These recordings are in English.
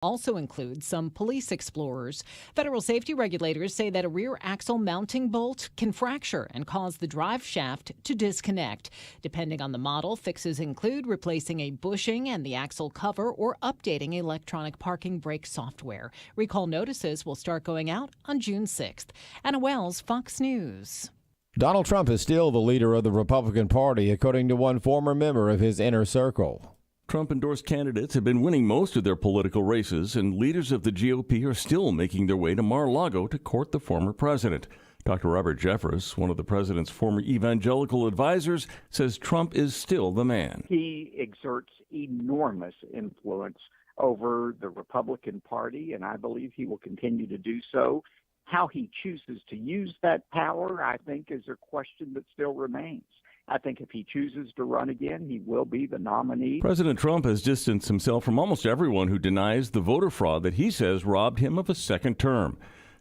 Also includes some police explorers. Federal safety regulators say that a rear axle mounting bolt can fracture and cause the drive shaft to disconnect. Depending on the model, fixes include replacing a bushing and the axle cover or updating electronic parking brake software. Recall notices will start going out on June 6th. Anna Wells, Fox News. Donald Trump is still the leader of the Republican Party, according to one former member of his inner circle. Trump-endorsed candidates have been winning most of their political races, and leaders of the GOP are still making their way to Mar-a-Lago to court the former president. Dr. Robert Jeffress, one of the president's former evangelical advisors, says Trump is still the man. He exerts enormous influence over the Republican Party, and I believe he will continue to do so. How he chooses to use that power, I think, is a question that still remains. I think if he chooses to run again, he will be the nominee. President Trump has distanced himself from almost everyone who denies the voter fraud that he says robbed him of a second term.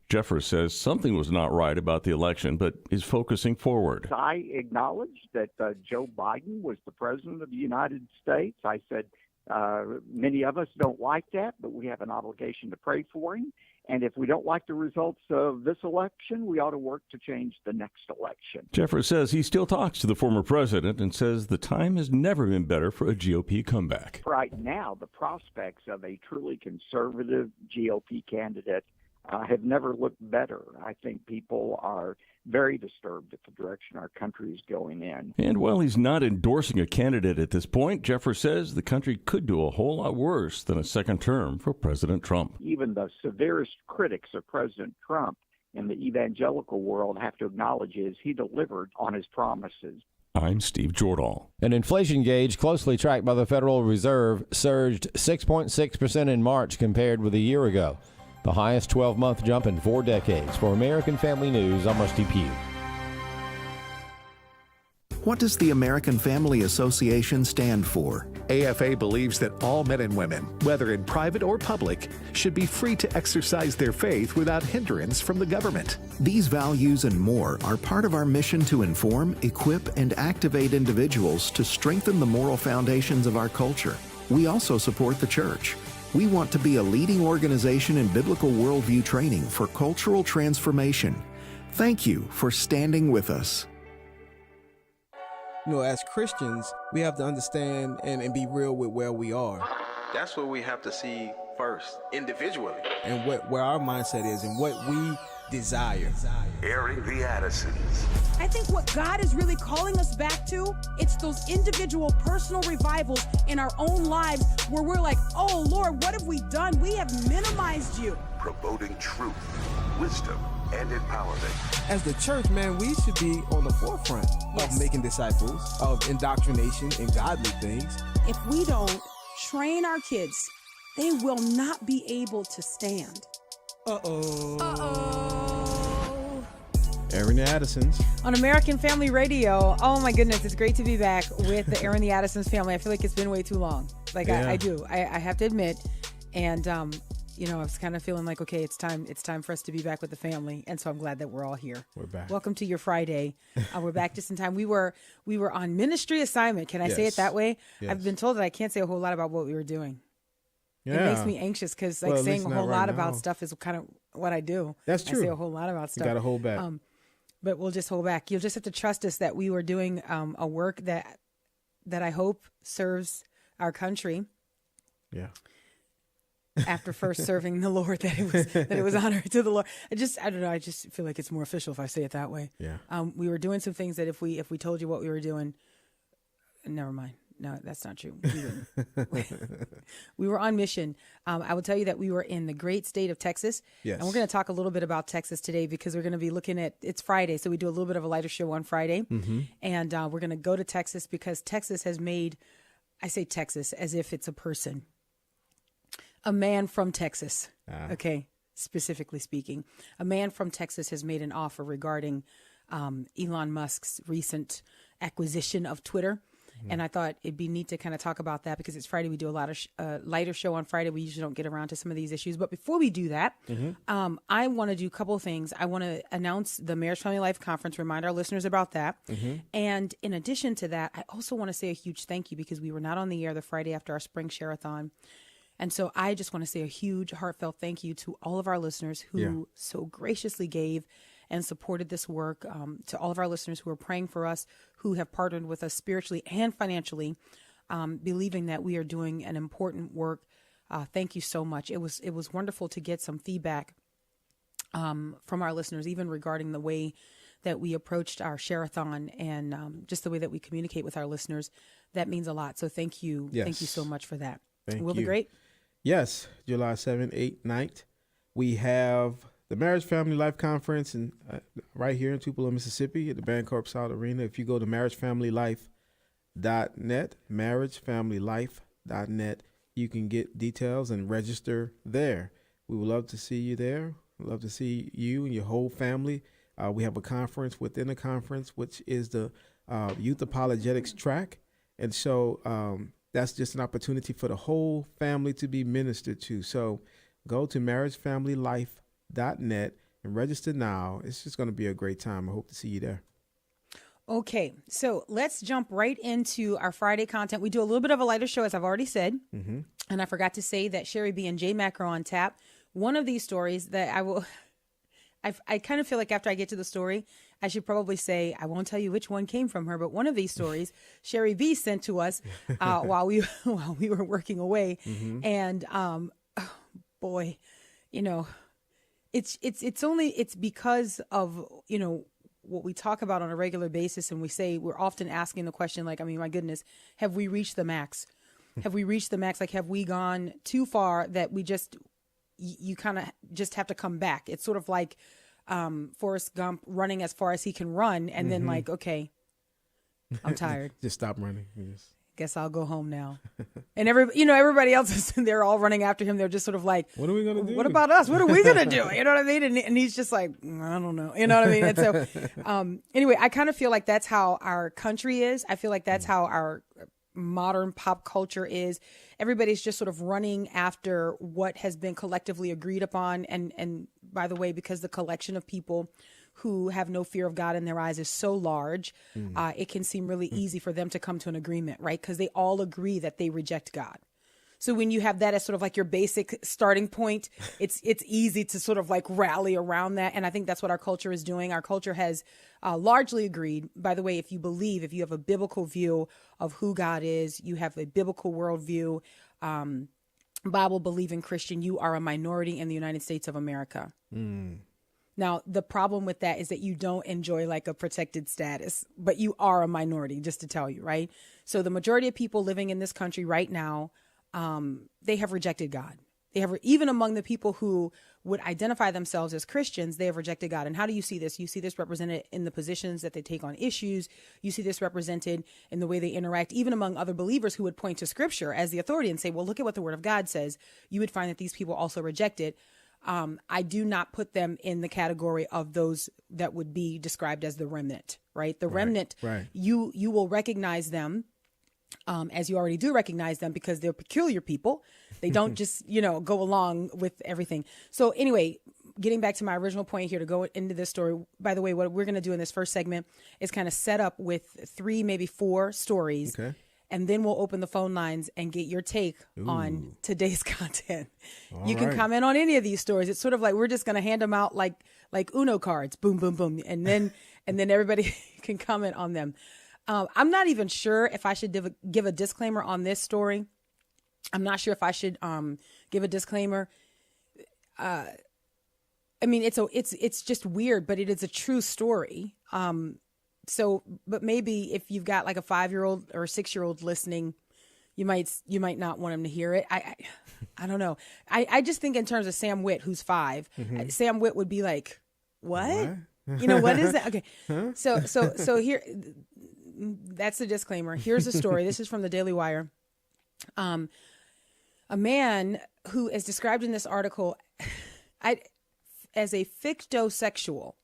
Jeffress says something was not right about the election, but is focusing forward. I acknowledge that Joe Biden was the president of the United States. I said many of us don't like that, but we have an obligation to pray for him. And if we don't like the results of this election, we ought to work to change the next election. Jeffress says he still talks to the former president and says the time has never been better for a GOP comeback. Right now, the prospects of a truly conservative GOP candidate have never looked better. I think people are very disturbed at the direction our country is going in. And while he's not endorsing a candidate at this point, Jeffress says the country could do a whole lot worse than a second term for President Trump. Even the severest critics of President Trump in the evangelical world have to acknowledge he delivered on his promises. I'm Steve Jordahl. An inflation gauge closely tracked by the Federal Reserve surged 6.6% in March compared with a year ago. The highest 12-month jump in 4 decades. For American Family News, I'm Rusty Pugh. What does the American Family Association stand for? AFA believes that all men and women, whether in private or public, should be free to exercise their faith without hindrance from the government. These values and more are part of our mission to inform, equip, and activate individuals to strengthen the moral foundations of our culture. We also support the church. We want to be a leading organization in biblical worldview training for cultural transformation. Thank you for standing with us. You know, as Christians, we have to understand and be real with where we are. That's what we have to see first, individually. And where our mindset is and what we desire. Airing the Addisons. I think what God is really calling us back to, it's those individual personal revivals in our own lives where we're like, oh Lord, what have we done? We have minimized you. Promoting truth, wisdom, and empowerment. As the church, man, we should be on the forefront of making disciples, of indoctrination and godly things. If we don't train our kids, they will not be able to stand. Aaron the Addisons. On American Family Radio. Oh my goodness, it's great to be back with the Aaron the Addisons family. I feel like it's been way too long. Like I do. I have to admit. And you know, I was kind of feeling like, okay, it's time for us to be back with the family. And so I'm glad that we're all here. We're back. Welcome to your Friday. We're back just in time. We were on ministry assignment. Can I say it that way? Yes. I've been told that I can't say a whole lot about what we were doing. Yeah. It makes me anxious because saying a whole lot about stuff is kind of what I do. That's true. I say a whole lot about stuff. You got to hold back. But we'll just hold back. You'll just have to trust us that we were doing a work that I hope serves our country. Yeah. After first serving the Lord, that it was honor to the Lord. I don't know. I just feel like it's more official if I say it that way. Yeah. We were doing some things that if we told you what we were doing, never mind. No, that's not true. We didn't. We were on mission. I will tell you that we were in the great state of Texas. Yes. And we're going to talk a little bit about Texas today because we're going to be looking at, it's Friday, so we do a little bit of a lighter show on Friday. Mm-hmm. And we're going to go to Texas because Texas has made, I say Texas as if it's a person, a man from Texas. Okay, specifically speaking. A man from Texas has made an offer regarding Elon Musk's recent acquisition of Twitter. And I thought it'd be neat to kind of talk about that because it's Friday. We do a lot of lighter show on Friday. We usually don't get around to some of these issues. But before we do that, I want to do a couple of things. I want to announce the Marriage Family Life Conference, remind our listeners about that. And in addition to that, I also want to say a huge thank you because we were not on the air the Friday after our spring share-a-thon. And so I just want to say a huge heartfelt thank you to all of our listeners who so graciously gave and supported this work, to all of our listeners who are praying for us, who have partnered with us spiritually and financially, believing that we are doing an important work. Thank you so much. It was wonderful to get some feedback from our listeners, even regarding the way that we approached our share-a-thon and just the way that we communicate with our listeners. That means a lot. So thank you. Yes. Thank you so much for that. Thank Will you. be great. Yes, July 7th, 8th, 9th. We have the Marriage Family Life Conference right here in Tupelo, Mississippi at the Bancorp South Arena. If you go to marriagefamilylife.net, you can get details and register there. We would love to see you there. We'd love to see you and your whole family. We have a conference within a conference, which is the Youth Apologetics track. And so that's just an opportunity for the whole family to be ministered to. So go to marriagefamilylife.net and register now. It's just going to be a great time. I hope to see you there. Okay, so let's jump right into our Friday content. We do a little bit of a lighter show, as I've already said. Mm-hmm. And I forgot to say that Sherry B and J Mac are on tap. One of these stories that I kind of feel like after I get to the story, I should probably say, I won't tell you which one came from her, but one of these stories, Sherry B sent to us while we were working away. Mm-hmm. And boy, it's because of, what we talk about on a regular basis. And we say, we're often asking the question, like, I mean, my goodness, have we reached the max? Have we reached the max? Like, have we gone too far that we just, you kind of just have to come back? It's sort of like Forrest Gump running as far as he can run. And then like, okay, I'm tired. Just stop running. Yes. Guess I'll go home now. And everybody else is, they're all running after him. They're just sort of like, what are we going to do? What about us? What are we going to do? You know what I mean? And he's just like, I don't know. You know what I mean? And so anyway, I kind of feel like that's how our country is. I feel like that's how our modern pop culture is. Everybody's just sort of running after what has been collectively agreed upon. And by the way, because the collection of people who have no fear of God in their eyes is so large, it can seem really easy for them to come to an agreement, right? Because they all agree that they reject God. So when you have that as sort of like your basic starting point, it's easy to sort of like rally around that. And I think that's what our culture is doing. Our culture has largely agreed. By the way, if you have a biblical view of who God is, you have a biblical worldview, Bible-believing Christian, you are a minority in the United States of America. Now, the problem with that is that you don't enjoy like a protected status, but you are a minority, just to tell you, right? So the majority of people living in this country right now, they have rejected God. They have, even among the people who would identify themselves as Christians, they have rejected God. And how do you see this? You see this represented in the positions that they take on issues. You see this represented in the way they interact, even among other believers who would point to Scripture as the authority and say, well, look at what the Word of God says. You would find that these people also reject it. I do not put them in the category of those that would be described as the remnant, right? The remnant, you will recognize them, as you already do recognize them, because they're peculiar people. They don't just, go along with everything. So anyway, getting back to my original point here to go into this story, by the way, what we're going to do in this first segment is kind of set up with 3, maybe 4 stories. Okay. And then we'll open the phone lines and get your take on today's content. You can comment on any of these stories. It's sort of like we're just going to hand them out like Uno cards, boom, boom, boom, and then everybody can comment on them. I'm not even sure if I should give a disclaimer on this story. I'm not sure if I should give a disclaimer. I mean, it's just weird, but it is a true story. So, but maybe if you've got like a 5-year-old or a 6-year-old listening, you might not want them to hear it. I don't know. I just think in terms of Sam Witt, who's 5, Sam Witt would be like, what? What is that? Okay. Huh? So here, that's the disclaimer. Here's the story. This is from the Daily Wire. A man who is described in this article as a fictosexual.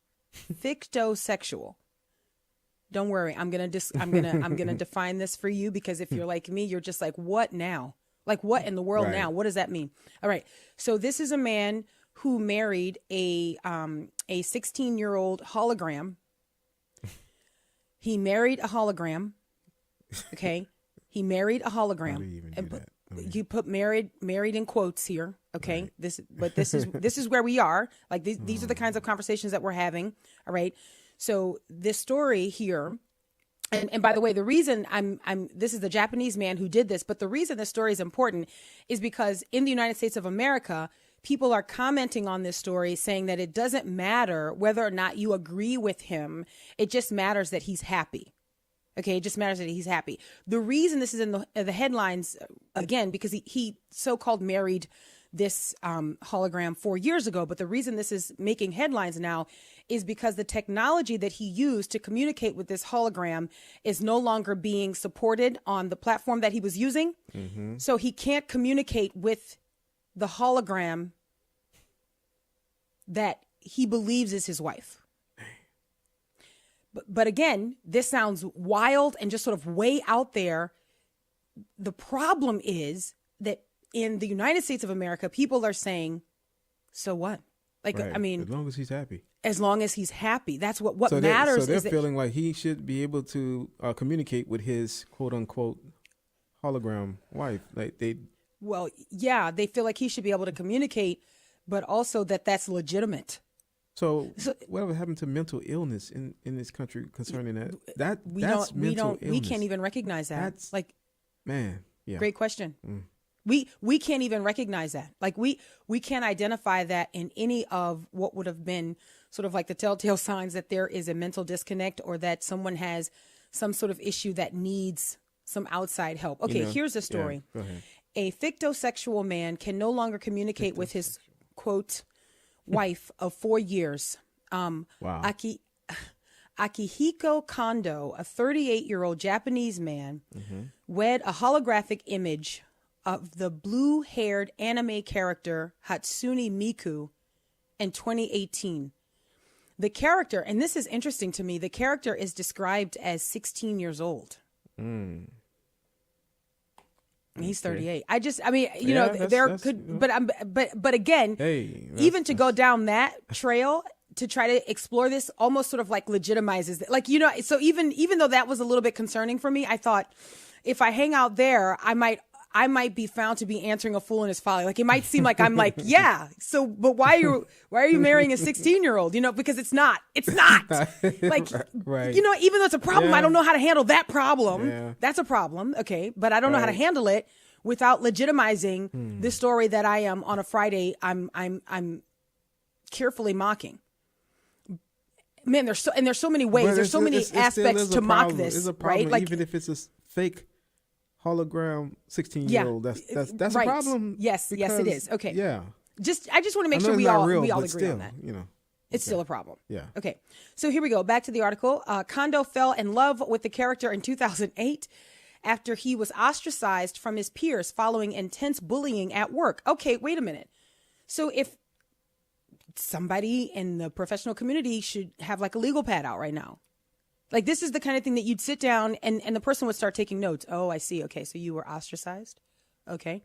Don't worry. I'm gonna define this for you, because if you're like me, you're just like, what now? Like, what in the world now? What does that mean? All right. So this is a man who married a 16-year-old hologram. He married a hologram. Okay. He married a hologram. How do you even do that? you put married in quotes here. Okay. Right. This is where we are. Like these are the kinds of conversations that we're having. All right. So this story here, and by the way, the reason this is the Japanese man who did this, but the reason this story is important is because in the United States of America, people are commenting on this story saying that it doesn't matter whether or not you agree with him. It just matters that he's happy. Okay, it just matters that he's happy. The reason this is in the headlines, again, because he so-called married this hologram 4 years ago. But the reason this is making headlines now is because the technology that he used to communicate with this hologram is no longer being supported on the platform that he was using. Mm-hmm. So he can't communicate with the hologram that he believes is his wife. But again, this sounds wild and just sort of way out there. The problem is that in the United States of America, people are saying, so what? Like, right. I mean, as long as he's happy. As long as he's happy. That's what matters. So they're feeling like he should be able to communicate with his quote unquote hologram wife. Like well, yeah, they feel like he should be able to communicate, but also that's legitimate. So whatever happened to mental illness in this country concerning that? That's mental illness. We can't even recognize that. That's like, man, yeah. Great question. Mm. We can't even recognize that. Like we can't identify that in any of what would have been sort of like the telltale signs that there is a mental disconnect or that someone has some sort of issue that needs some outside help. Okay, here's the story. Yeah, go ahead. A fictosexual man can no longer communicate with his quote wife of 4 years. Wow. Akihiko Kondo, a 38-year-old Japanese man, wed a holographic image of the blue-haired anime character Hatsune Miku in 2018. The character, and this is interesting to me, the character is described as 16 years old. Mm. He's 38. But again, even to go down that trail to try to explore this almost sort of like legitimizes it. Like, so even though that was a little bit concerning for me, I thought if I hang out there, I might be found to be answering a fool in his folly. Like it might seem like I'm like, yeah. So, but why are you marrying a 16-year-old? Because it's not like, right. Even though it's a problem, I don't know how to handle that problem. Yeah. That's a problem. Okay. But I don't know how to handle it without legitimizing the story that I am on a Friday. I'm carefully mocking. Man, there's so many ways. There's so many aspects to mock this. It's a problem, right? Like, even if it's a fake hologram 16-year-old. That's right. a problem. Yes, it is. Okay. Yeah. I just want to make sure we all agree still, on that. It's still a problem. Yeah. Okay. So here we go. Back to the article. Kondo fell in love with the character in 2008 after he was ostracized from his peers following intense bullying at work. Okay, wait a minute. So if somebody in the professional community should have like a legal pad out right now. Like this is the kind of thing that you'd sit down and the person would start taking notes. Oh, I see. Okay. So you were ostracized. Okay.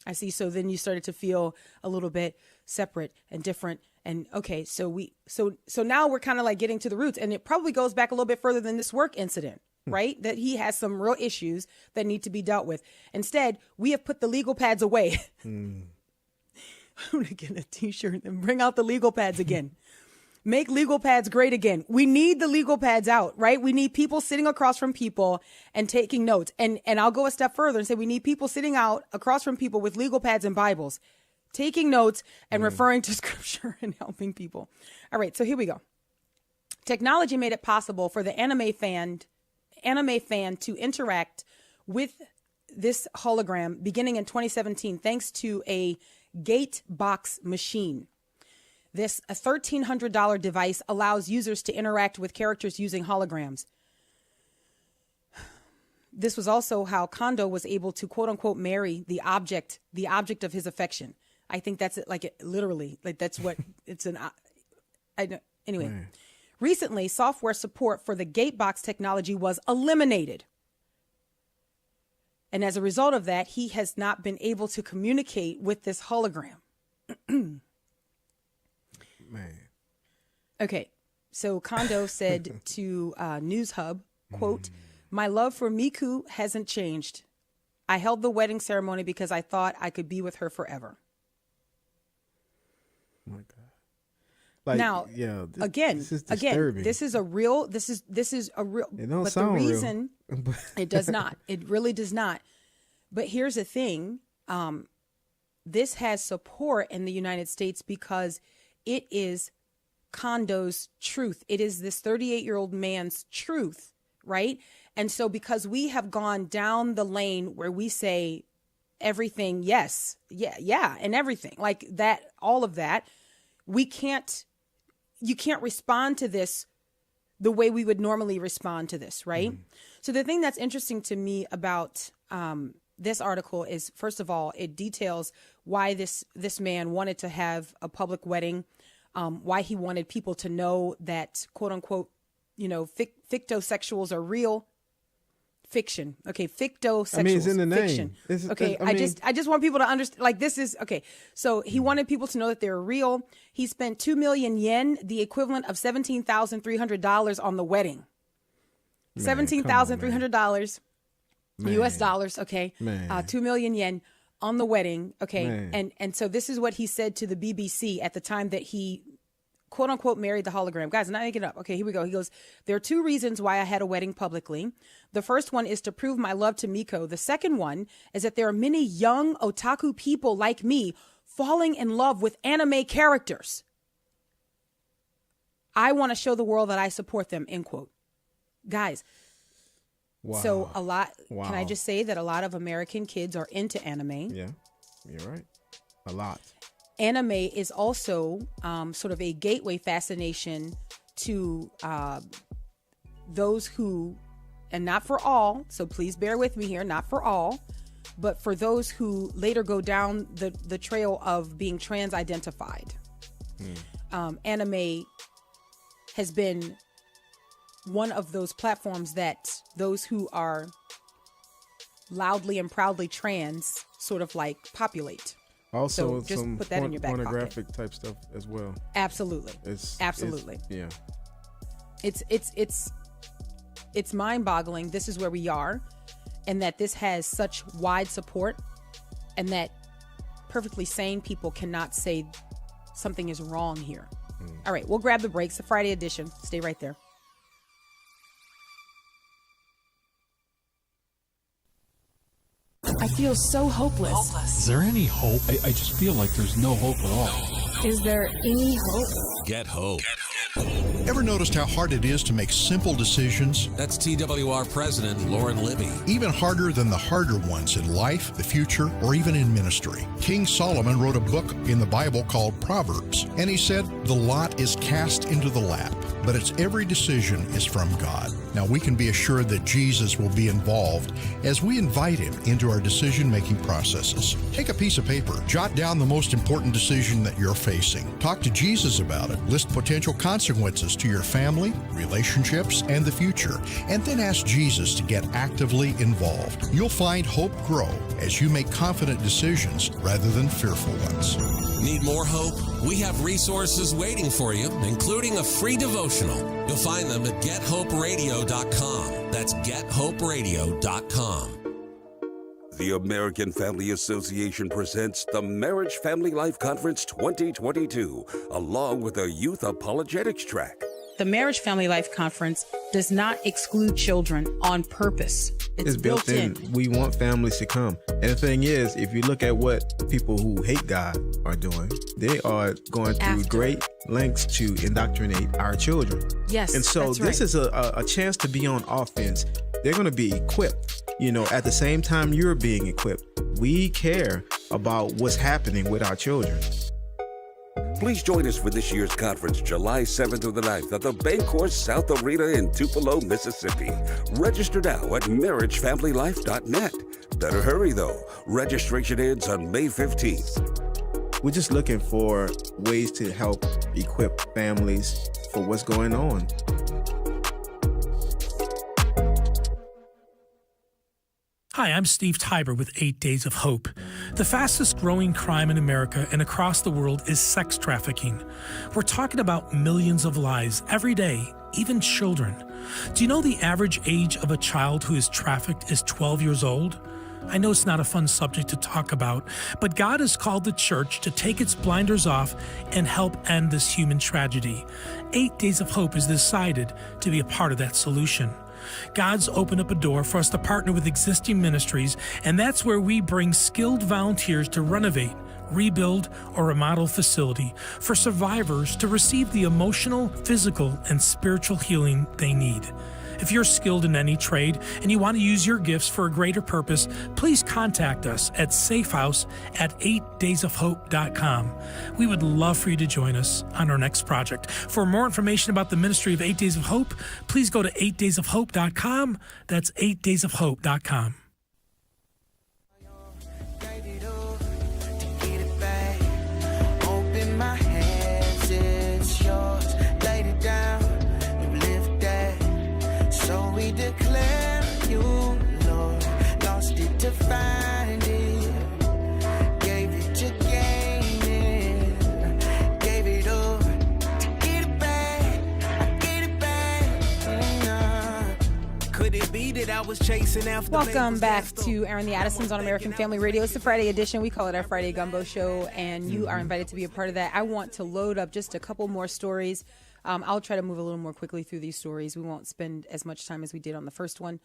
I see. So then you started to feel a little bit separate and different. And okay. So now we're kind of like getting to the roots, and it probably goes back a little bit further than this work incident, right? That he has some real issues that need to be dealt with. Instead, we have put the legal pads away. I'm going to get a t-shirt and bring out the legal pads again. Make legal pads great again. We need the legal pads out, right? We need people sitting across from people and taking notes. And I'll go a step further and say we need people sitting out across from people with legal pads and Bibles, taking notes and referring to scripture and helping people. All right, so here we go. Technology made it possible for the anime fan to interact with this hologram beginning in 2017 thanks to a gate box machine. This $1,300 device allows users to interact with characters using holograms. This was also how Kondo was able to quote unquote marry the object of his affection. I think that's it, literally, like that's what it's anyway. Man. Recently, software support for the gatebox technology was eliminated. And as a result of that, he has not been able to communicate with this hologram. Man. Okay. So Kondo said to News Hub, quote, "My love for Miku hasn't changed. I held the wedding ceremony because I thought I could be with her forever. Oh my God. Like, now, yeah, this is disturbing. This is a real. It don't but sound the reason real. it does not. It really does not. But here's the thing. This has support in the United States because it is Kondo's truth. It is this 38-year-old man's truth, right? And so because we have gone down the lane where we say everything, yes, yeah, and everything like that, all of that, you can't respond to this the way we would normally respond to this, right? Mm-hmm. So the thing that's interesting to me about this article is, first of all, it details why this man wanted to have a public wedding, why he wanted people to know that, quote unquote, fictosexuals are real. Fiction. Okay. Fictosexuals. I mean, it's in the name. Okay. I just want people to understand, like, this is okay. So he wanted people to know that they're real. He spent 2 million yen, the equivalent of $17,300 on the wedding. $17,300 US dollars. Okay. 2 million yen on the wedding. Okay. And so this is what he said to the BBC at the time that he, quote unquote, married the hologram. Guys, I'm not making it up. Okay, here we go. He goes, there are 2 reasons why I had a wedding publicly. The first one is to prove my love to Miko. The second one is that there are many young otaku people like me falling in love with anime characters. I want to show the world that I support them, end quote. Guys, so can I just say that a lot of American kids are into anime? Yeah, you're right. A lot. Anime is also sort of a gateway fascination to those who, and not for all, so please bear with me here, not for all, but for those who later go down the trail of being trans-identified. Anime has been one of those platforms that those who are loudly and proudly trans sort of like populate. Also, so just some put that in your back pornographic pocket. Type stuff as well. Absolutely. Absolutely. It's mind-boggling. This is where we are, and that this has such wide support, and that perfectly sane people cannot say something is wrong here. All right, we'll grab the breaks. The Friday edition. Stay right there. I feel so hopeless. Is there any hope? I just feel like there's no hope at all. Is there any hope? Get hope. Ever noticed how hard it is to make simple decisions? That's TWR President Lauren Libby. Even harder than the harder ones in life, the future, or even in ministry. King Solomon wrote a book in the Bible called Proverbs, and he said, "The lot is cast into the lap, but its every decision is from God." Now we can be assured that Jesus will be involved as we invite him into our decision-making processes. Take a piece of paper, jot down the most important decision that you're facing. Talk to Jesus about it. List potential consequences to your family, relationships, and the future, and then ask Jesus to get actively involved. You'll find hope grow as you make confident decisions rather than fearful ones. Need more hope? We have resources waiting for you, including a free devotional. You'll find them at gethoperadio.com. That's gethoperadio.com. The American Family Association presents the Marriage Family Life Conference 2022, along with a youth apologetics track. The Marriage Family Life Conference does not exclude children on purpose. It's built in. We want families to come. And the thing is, if you look at what people who hate God are doing, they are going through great lengths to indoctrinate our children. Yes, and so this is a chance to be on offense. They're going to be equipped, at the same time you're being equipped. We care about what's happening with our children. Please join us for this year's conference, July 7th through the 9th at the Bancorp South Arena in Tupelo, Mississippi. Register now at marriagefamilylife.net. Better hurry, though. Registration ends on May 15th. We're just looking for ways to help equip families for what's going on. Hi, I'm Steve Tiber with 8 Days of Hope. The fastest growing crime in America and across the world is sex trafficking. We're talking about millions of lives every day, even children. Do you know the average age of a child who is trafficked is 12 years old? I know it's not a fun subject to talk about, but God has called the church to take its blinders off and help end this human tragedy. 8 Days of Hope is decided to be a part of that solution. God's opened up a door for us to partner with existing ministries, and that's where we bring skilled volunteers to renovate, rebuild, or remodel facility for survivors to receive the emotional, physical, and spiritual healing they need. If you're skilled in any trade and you want to use your gifts for a greater purpose, please contact us at safehouse@8daysofhope.com. We would love for you to join us on our next project. For more information about the ministry of 8 Days of Hope, please go to 8daysofhope.com. That's 8daysofhope.com. Open my hands, it's yours. Laid it down, you lift that. So we declare you, Lord. Lost it to find it. Gave it to gain it. Gave it up to get it back. Get it back. Could it be that I was chasing after? Welcome back to Aaron the Addisons on American Family Radio. It's the Friday edition. We call it our Friday Gumbo Show, and you are invited to be a part of that. I want to load up just a couple more stories. I'll try to move a little more quickly through these stories. We won't spend as much time as we did on the first one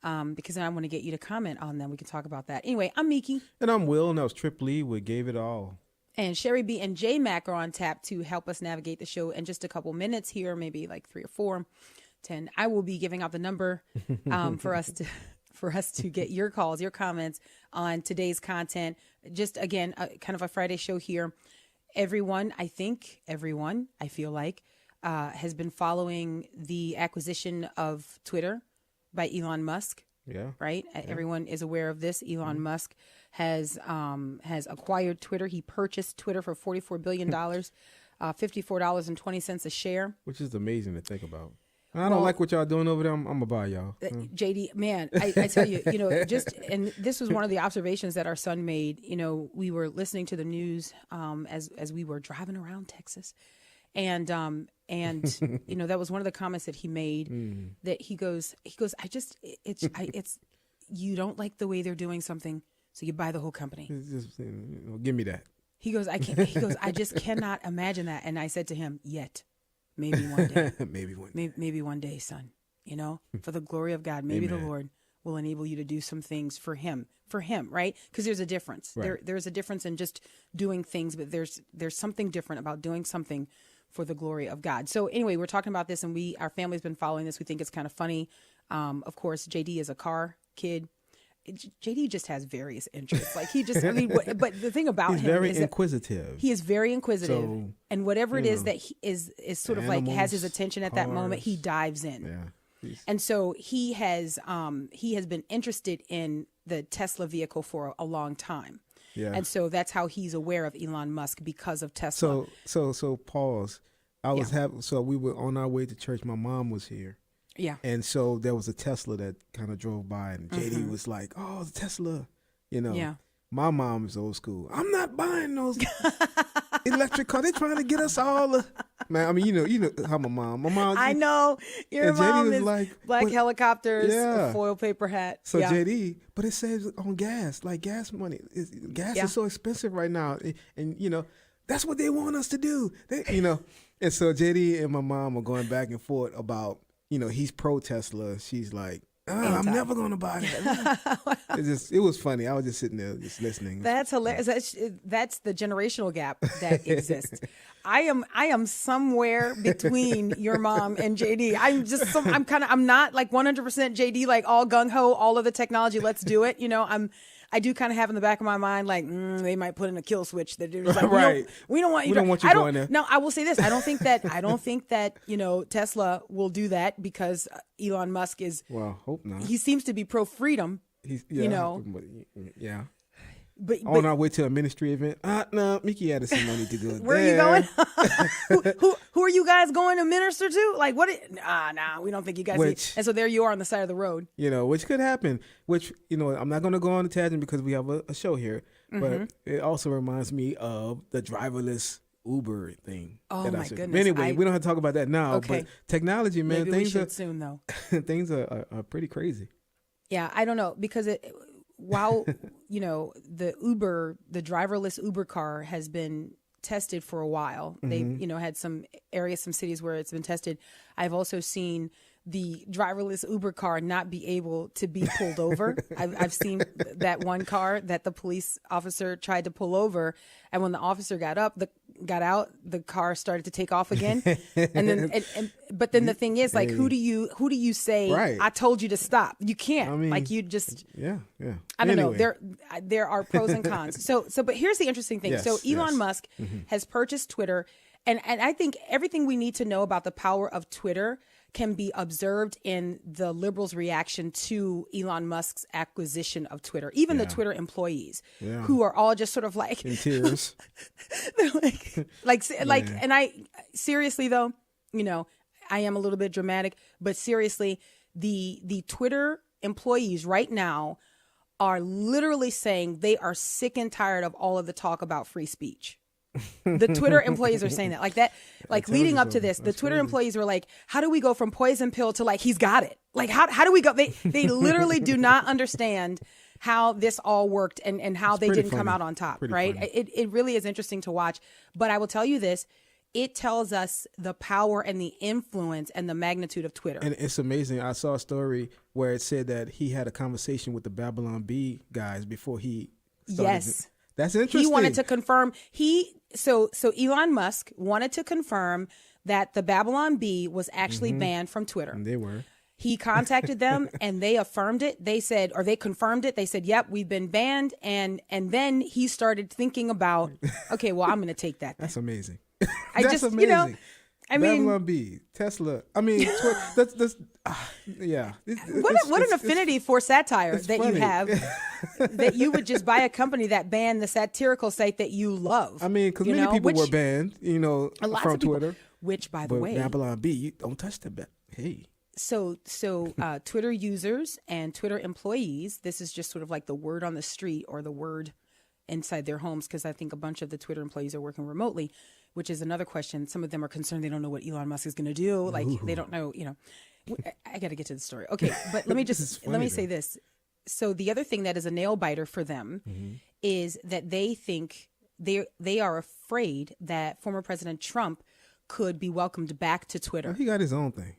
because I want to get you to comment on them. We can talk about that. Anyway, I'm Miki. And I'm Will, and that was Trip Lee with Gave It All. And Sherry B and J Mac are on tap to help us navigate the show in just a couple minutes here, maybe like 3 or 4, 10. I will be giving out the number for us to get your calls, your comments on today's content. Just, again, kind of a Friday show here. Everyone, I feel like, has been following the acquisition of Twitter by Elon Musk. Yeah. Right? Yeah. Everyone is aware of this. Elon Musk has acquired Twitter. He purchased Twitter for $44 billion, $54.20 a share. Which is amazing to think about. I don't like what y'all doing over there. I'm going to buy y'all. JD, man, I tell you, and this was one of the observations that our son made. We were listening to the news as we were driving around Texas. And that was one of the comments that he made that he goes, it's you don't like the way they're doing something, so you buy the whole company. Just, give me that. He goes, I just cannot imagine that. And I said to him, yet. Maybe one day. Maybe one day, son. For the glory of God, maybe the Lord will enable you to do some things for him, right? Because there's a difference. Right. There's a difference in just doing things, but there's something different about doing something for the glory of God. So anyway, we're talking about this, and our family's been following this. We think it's kind of funny. Of course, JD is a car kid. JD just has various interests. Like but the thing about him is inquisitive. He is very inquisitive, so, and whatever it is that he is sort of like has his attention at that moment, he dives in. Yeah. And so he has been interested in the Tesla vehicle for a long time. Yeah. And so that's how he's aware of Elon Musk, because of Tesla. So pause. So we were on our way to church. My mom was here. Yeah. And so there was a Tesla that kind of drove by, and JD was like, "Oh, the Tesla." Yeah. My mom is old school. I'm not buying those electric cars. They're trying to get us all. Man, I mean, you know how my mom. I know your mom is like black helicopters, a foil paper hat. So JD, but it says on gas, like gas money. Gas is so expensive right now, and that's what they want us to do. And so JD and my mom are going back and forth about. He's pro Tesla. She's like, I'm never going to buy that. It was funny. I was just sitting there just listening. That's hilarious. That's the generational gap that exists. I am somewhere between your mom and JD. I'm not like 100% JD, like all gung ho, all of the technology. Let's do it. I do kind of have in the back of my mind, like, they might put in a kill switch that is like, right. We don't want you going there. No, I will say this. I don't think that Tesla will do that, because Elon Musk is. Well, hope not. He seems to be pro freedom. Yeah. But on our way to a ministry event. No, Mickey had some money to go. Where are you going? who are you guys going to minister to? Like, what? Nah, we don't think you guys need. And so there you are on the side of the road. Which could happen. Which, I'm not going to go on a tangent because we have a show here. But it also reminds me of the driverless Uber thing. Oh, my goodness. But anyway, we don't have to talk about that now. Okay. But technology, man. Maybe we should soon, though. Things are pretty crazy. Yeah, I don't know, because while the driverless Uber car has been tested for a while, they've had some areas, some cities where it's been tested. I've also seen the driverless Uber car not be able to be pulled over. I've seen that one car that the police officer tried to pull over, and when the officer got out, the car started to take off again. And then, but then the thing is, like, who do you say? Right. I told you to stop. You can't. I mean, like, you just yeah. I don't know. There are pros and cons. So, but here's the interesting thing. Yes, so Elon Musk has purchased Twitter, and I think everything we need to know about the power of Twitter can be observed in the liberals' reaction to Elon Musk's acquisition of Twitter. Even the Twitter employees, who are all just sort of like in tears. They're like, and I seriously though, I am a little bit dramatic, but seriously, the Twitter employees right now are literally saying they are sick and tired of all of the talk about free speech. The Twitter employees are saying that, like leading up to this, the Twitter employees were like, how do we go from poison pill to like, he's got it? Like, how do we go? They literally do not understand how this all worked and how they didn't come out on top, right? It really is interesting to watch. But I will tell you this, it tells us the power and the influence and the magnitude of Twitter. And it's amazing. I saw a story where it said that he had a conversation with the Babylon Bee guys before he started. Yes. That's interesting. He wanted to confirm so Elon Musk wanted to confirm that the Babylon Bee was actually banned from Twitter. And they were. He contacted them and they affirmed it. They said, or they confirmed it. They said, yep, we've been banned. And then he started thinking about, okay, well, I'm going to take that. That's amazing. That's amazing. Babylon Bee, Tesla. I mean, that's yeah. What an affinity for satire that funny. You have, that you would just buy a company that banned the satirical site that you love. I mean, because many people were banned, from Twitter. Which, by the way, Babylon Bee, you don't touch that. Hey. So Twitter users and Twitter employees, this is just sort of like the word on the street or the word inside their homes, because I think a bunch of the Twitter employees are working remotely, which is another question. Some of them are concerned they don't know what Elon Musk is going to do. Like, they don't know, I got to get to the story. Okay, but let me say this. So the other thing that is a nail biter for them is that they think they are afraid that former President Trump could be welcomed back to Twitter. Well, he got his own thing.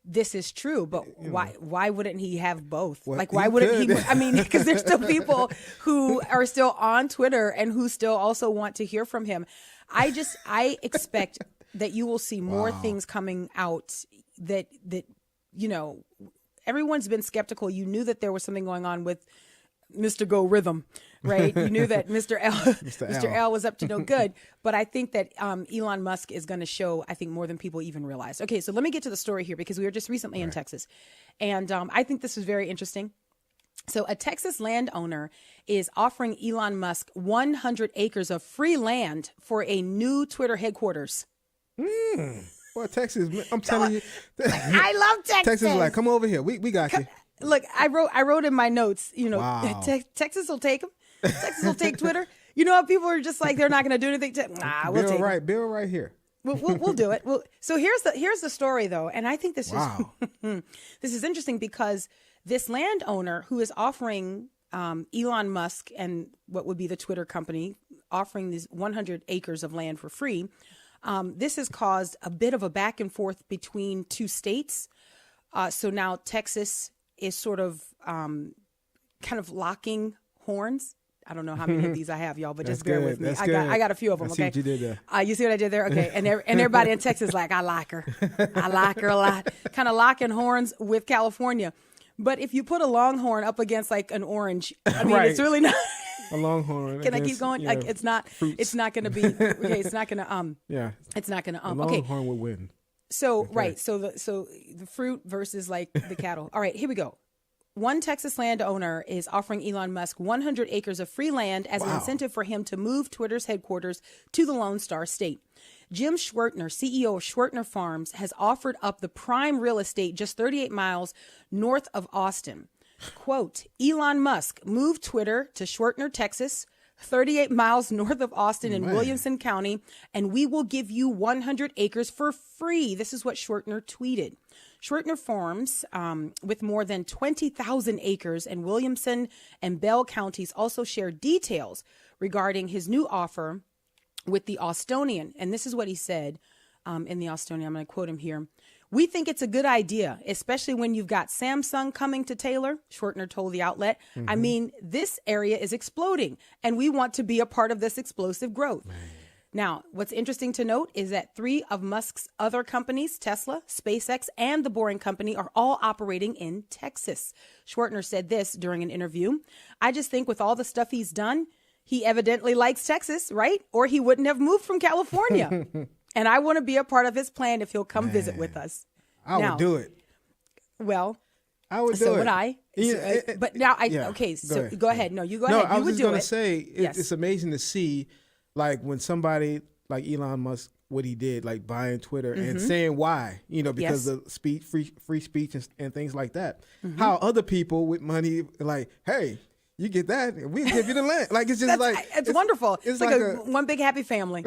This is true, but why wouldn't he have both? Well, like, why wouldn't he? I mean, because there's still people who are still on Twitter and who still also want to hear from him. I expect that you will see more things coming out that everyone's been skeptical. You knew that there was something going on with Mr. Go Rhythm, right? You knew that Mr. L was up to no good. But I think that Elon Musk is going to show, I think, more than people even realize. Okay, so let me get to the story here, because we were just recently in Texas. And I think this is very interesting. So a Texas landowner is offering Elon Musk 100 acres of free land for a new Twitter headquarters. Well, Texas, I'm telling you. I love Texas. Texas is like, come over here. We got you. Look, I wrote in my notes, Texas will take them. Texas will take Twitter. You know how people are just like, they're not going to do anything. We'll take it. Bill right here. We'll do it. So here's the story, though. And I think this is interesting, because this landowner who is offering Elon Musk and what would be the Twitter company offering these 100 acres of land for free, this has caused a bit of a back and forth between two states. So now Texas is sort of kind of locking horns. I don't know how many of these I have, y'all, but just bear with me. I got a few of them. Okay, what you did there. You see what I did there? Okay, and everybody in Texas is like, I like her a lot. Kind of locking horns with California. But if you put a longhorn up against like an orange, I mean, it's really not a longhorn. Can I keep going? Like, it's not going to be okay. It's not going to It's not going to A longhorn will win. So so the fruit versus like the cattle. All right, here we go. One Texas landowner is offering Elon Musk 100 acres of free land as an incentive for him to move Twitter's headquarters to the Lone Star State. Jim Schwertner, CEO of Schwertner Farms, has offered up the prime real estate just 38 miles north of Austin. Quote, Elon Musk moved Twitter to Schwertner, Texas, 38 miles north of Austin in Williamson County, and we will give you 100 acres for free. This is what Schwertner tweeted. Schwertner Farms, with more than 20,000 acres in Williamson and Bell counties, also shared details regarding his new offer with the Austonian. And this is what he said in the Austonian. I'm going to quote him here. "We think it's a good idea, especially when you've got Samsung coming to Taylor," Schwertner told the outlet. Mm-hmm. "I mean, this area is exploding, and we want to be a part of this explosive growth." Now, what's interesting to note is that 3 of Musk's other companies, Tesla, SpaceX, and the Boring Company, are all operating in Texas. Schwertner said this during an interview. "I just think with all the stuff he's done, he evidently likes Texas, right? Or he wouldn't have moved from California. And I want to be a part of his plan if he'll come visit with us." I would do it. Well, I would do it. So would I. But now okay, so go ahead. No, you go ahead. I You was would just do going it. to say, Yes. it's amazing to see, like, when somebody like Elon Musk, what he did, like buying Twitter and saying why, because of speech, free speech and things like that. Mm-hmm. How other people with money, like, hey, you get that, and we give you the land. Like, it's just it's wonderful. It's like a one big happy family.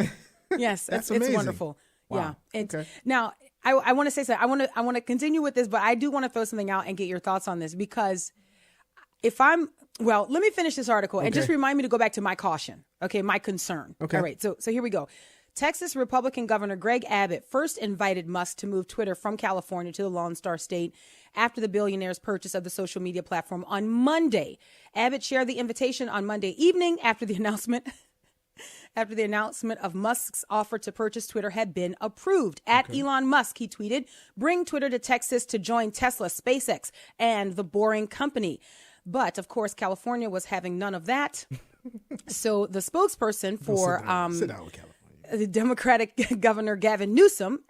Yes, that's it's amazing. wonderful. Wow. Yeah. Now, I want to say something. I want to continue with this, but I do want to throw something out and get your thoughts on this, because let me finish this article and just remind me to go back to my caution. Okay, my concern. Okay. All right. So here we go. Texas Republican Governor Greg Abbott first invited Musk to move Twitter from California to the Lone Star State after the billionaire's purchase of the social media platform on Monday. Abbott shared the invitation on Monday evening after the announcement of Musk's offer to purchase Twitter had been approved. At Elon Musk, he tweeted, "Bring Twitter to Texas to join Tesla, SpaceX, and the Boring Company." But, of course, California was having none of that. So the spokesperson for sit down with California. The Democratic Governor Gavin Newsom,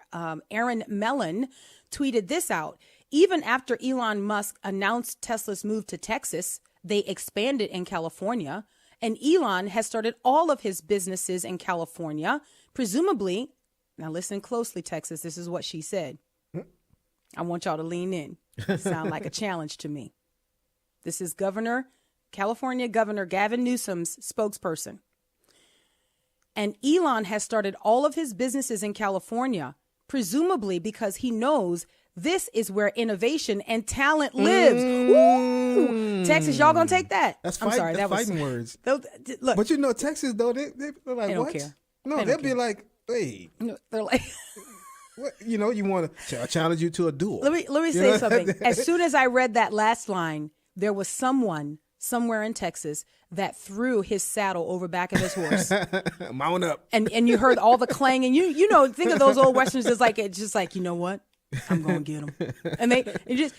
Aaron Mellon, tweeted this out. "Even after Elon Musk announced Tesla's move to Texas, they expanded in California. And Elon has started all of his businesses in California, presumably." Now listen closely, Texas. This is what she said. I want y'all to lean in. Sound like a challenge to me. This is California Governor Gavin Newsom's spokesperson. "And Elon has started all of his businesses in California, presumably because he knows this is where innovation and talent lives." Ooh, Texas, y'all gonna take that? I'm sorry, that was fighting words. Look, but Texas though, they're like, they don't what? care. No, they'll be like, hey, no, they're like, what? You want to challenge you to a duel. Let me say something. As soon as I read that last line, there was someone somewhere in Texas that threw his saddle over back of his horse. Mount up. And you heard all the clanging. Think of those old westerns as like, it's just like, you know what? I'm going to get him. And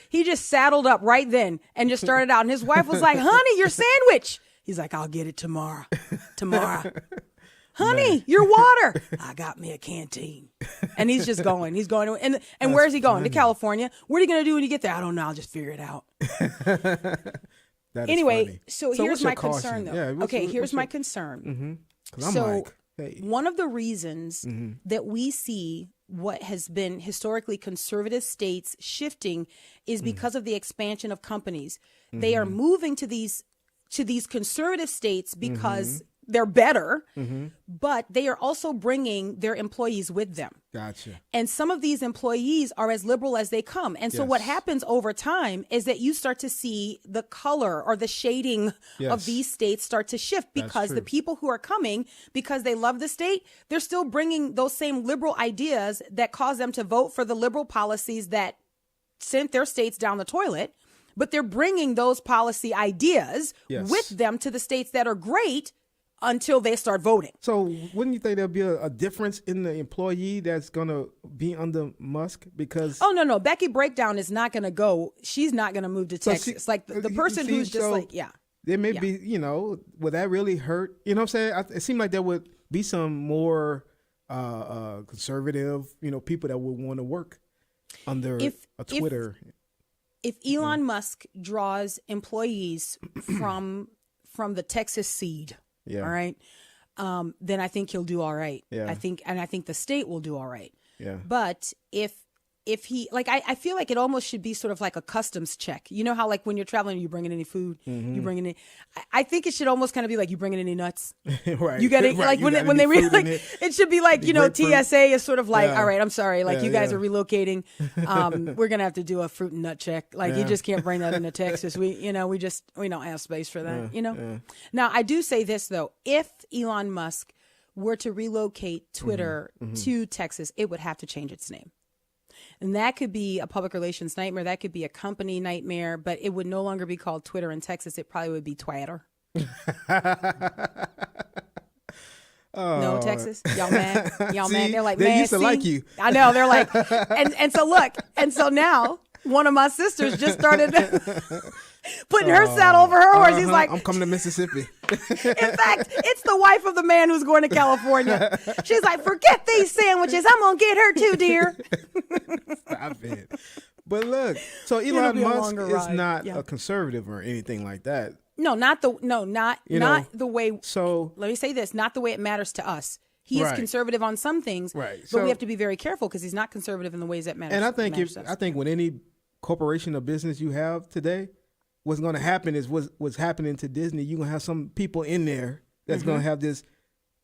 he just saddled up right then and just started out. And his wife was like, "Honey, your sandwich." He's like, "I'll get it tomorrow. Honey, your water." "I got me a canteen." And he's just going. He's going. And where's he going? To California. What are you going to do when you get there? "I don't know. I'll just figure it out." Anyway, funny. So here's my concern, though. Yeah, here's my concern. Mm-hmm. So one of the reasons that we see what has been historically conservative states shifting is because of the expansion of companies. They are moving to these conservative states because they're better, but they are also bringing their employees with them. Gotcha. And some of these employees are as liberal as they come. And so what happens over time is that you start to see the color or the shading of these states start to shift, because the people who are coming, because they love the state, they're still bringing those same liberal ideas that cause them to vote for the liberal policies that sent their states down the toilet. But they're bringing those policy ideas with them to the states that are great until they start voting. So wouldn't you think there'll be a difference in the employee that's going to be under Musk? Because no. Becky Breakdown is not going to go. She's not going to move to Texas. Like the person who's just there may be, would that really hurt? You know what I'm saying? It seemed like there would be some more conservative, people that would want to work under a Twitter. If Elon Musk draws employees from the Texas seed, all right, then I think he'll do all right. Yeah. I think the state will do all right. Yeah. But if if he, like, I feel like it almost should be sort of like a customs check. You know how, like, when you're traveling, you bringing any food, you bringing in. I think it should almost kind of be like, you bringing any nuts? Right. You got to, right. like, when they really, like, it should be like, you know, TSA is sort of like, all right, I'm sorry, like, you guys are relocating. We're going to have to do a fruit and nut check. Like, you just can't bring that into Texas. We don't have space for that, you know? Now, I do say this, though. If Elon Musk were to relocate Twitter to Texas, it would have to change its name. And that could be a public relations nightmare. That could be a company nightmare, but it would no longer be called Twitter in Texas. It probably would be Twitter. No, Texas? Y'all mad? Y'all mad? They're like, they man, used to like you. I know. They're like, and so look, and so now one of my sisters just started putting her saddle over her horse. He's like, I'm coming to Mississippi. In fact, it's the wife of the man who's going to California. She's like, forget these sandwiches. I'm going to get her too, dear. Stop it. But look, so Elon Musk is not a conservative or anything like that. No, not the way. So let me say this: not the way it matters to us. He is conservative on some things, right? But we have to be very careful because he's not conservative in the ways that matter. And I think with any corporation or business you have today, what's going to happen is what's happening to Disney. You're going to have some people in there that's going to have this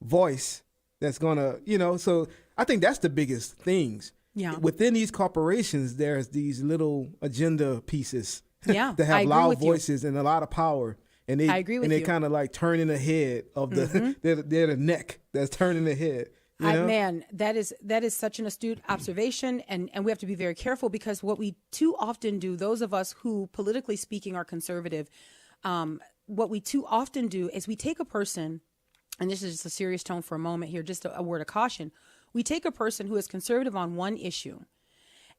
voice that's going to, So I think that's the biggest things. Yeah. Within these corporations, there's these little agenda pieces that have loud voices and a lot of power. And they, I agree with you. And they kind of like turning the head of the, they're the neck that's turning the head. You know? Man, that is such an astute observation. And we have to be very careful because what we too often do, those of us who politically speaking are conservative, what we too often do is we take a person, and this is just a serious tone for a moment here, just a word of caution. We take a person who is conservative on one issue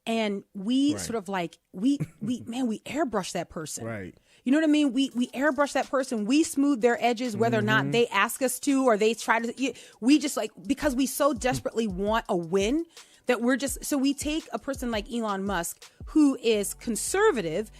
and we sort of like, we airbrush that person. Right. You know what I mean? We airbrush that person. We smooth their edges, whether or not they ask us to, or they try to, we just like, because we so desperately want a win that so we take a person like Elon Musk, who is conservative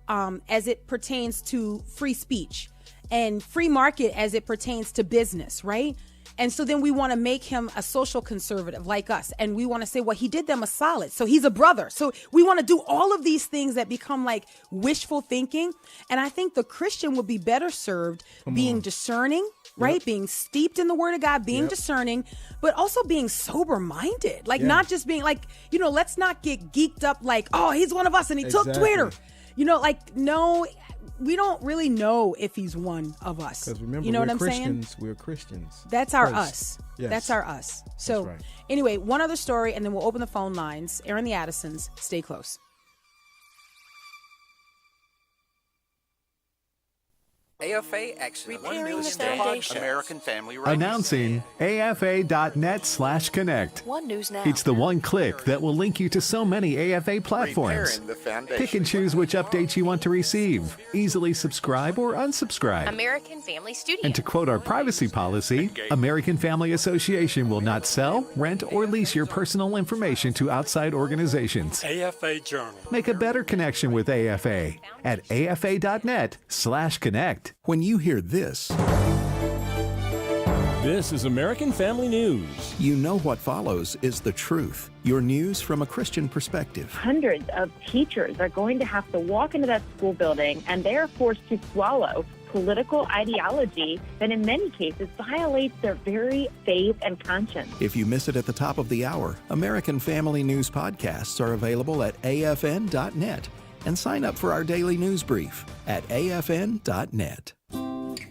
as it pertains to free speech and free market as it pertains to business, right? And so then we want to make him a social conservative like us. And we want to say, well, he did them a solid. So he's a brother. So we want to do all of these things that become like wishful thinking. And I think the Christian would be better served being discerning, right? Being steeped in the word of God, being discerning, but also being sober minded. Like not just being like, let's not get geeked up like, oh, he's one of us and he took Twitter. No, we don't really know if he's one of us. Because remember, you know we're what I'm Christians, saying? We're Christians. That's our us. Yes. That's our us. So anyway, one other story, and then we'll open the phone lines. Aaron the Addisons, stay close. AFA Excellent. Repairing the foundation. American Family Radio. Announcing AFA.net/connect. One News Now. It's the one click that will link you to so many AFA platforms. Repairing the foundation. Pick and choose which updates you want to receive. Easily subscribe or unsubscribe. American Family Studio. And to quote our privacy policy, American Family Association will not sell, rent, or lease your personal information to outside organizations. AFA Journal. Make a better connection with AFA at AFA.net/connect. When you hear this, this is American Family News. You know what follows is the truth. Your news from a Christian perspective. Hundreds of teachers are going to have to walk into that school building and they are forced to swallow political ideology that in many cases violates their very faith and conscience. If you miss it at the top of the hour, American Family News podcasts are available at afn.net. And sign up for our daily news brief at afn.net.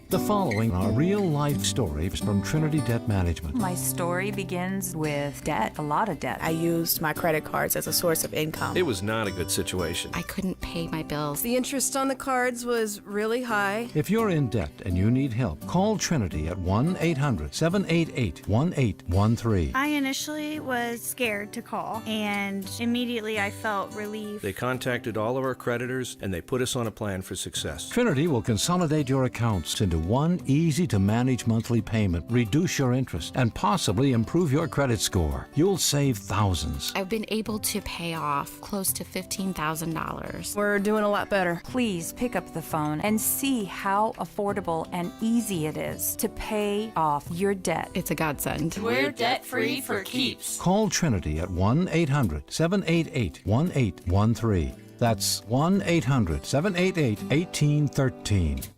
The following are real-life stories from Trinity Debt Management. My story begins with debt, a lot of debt. I used my credit cards as a source of income. It was not a good situation. I couldn't pay my bills. The interest on the cards was really high. If you're in debt and you need help, call Trinity at 1-800-788-1813. I initially was scared to call, and immediately I felt relief. They contacted all of our creditors, and they put us on a plan for success. Trinity will consolidate your accounts into one easy-to-manage monthly payment, reduce your interest, and possibly improve your credit score. You'll save thousands. I've been able to pay off close to $15,000. We're doing a lot better. Please pick up the phone and see how affordable and easy it is to pay off your debt. It's a godsend. We're debt-free for keeps. Call Trinity at 1-800-788-1813. That's 1-800-788-1813.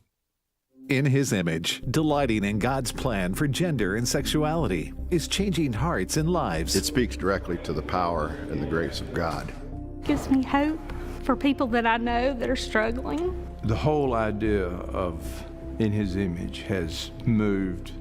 In His Image, delighting in God's plan for gender and sexuality is changing hearts and lives. It speaks directly to the power and the grace of God. Gives me hope for people that I know that are struggling. The whole idea of In His Image has moved